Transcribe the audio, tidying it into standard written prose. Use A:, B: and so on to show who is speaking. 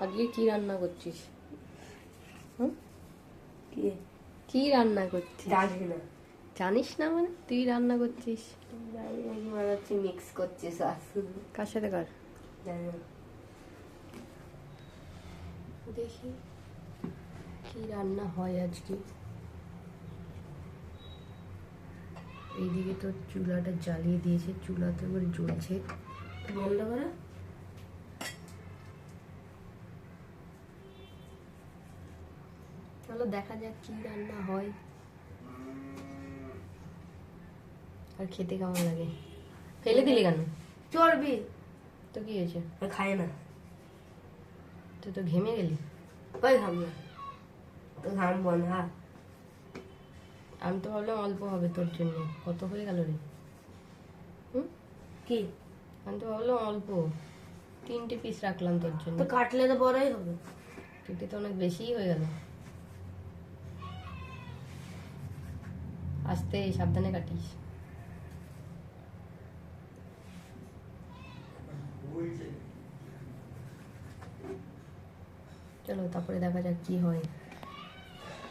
A: আজকে কি রান্না করছিস?
B: কি
A: কি রান্না করছিস?
B: জানি না,
A: জানিস না মানে তুই রান্না করছিস?
B: জানি না, মনে হচ্ছে মিক্স করছে সস।
A: কার সাথে কার?
B: জানি না।
A: দেখি কি রান্না হয় আজকে। এইদিকে তো চুলাটা জ্বালিয়ে দিয়েছে, চুলাতে এবার জ্বলছে।
B: বন্ধ করে
A: চলো দেখা যাক কি রান্না হয় আর খেতে কেমন লাগে। ফেলে দিলি কেন?
B: চর্বি
A: তো কি হয়েছে?
B: খাই না,
A: তুই তো ঘেমে গেলি।
B: ওই খাম না, তো ঘামবো না।
A: আমি তো ভাবলাম অল্প হবে তোর জন্য, কত হয়ে গেল রে?
B: কি
A: আমি তো ভাবলাম অল্প, 3টে পিস রাখলাম তোর জন্য।
B: তো কাটলে তো বড়ই হবে।
A: কিন্তু তো অনেক বেশিই হয়ে গেল। আস্তে সাবধানে কাটিস। চলো তারপরে দেখা যাক কি হয়।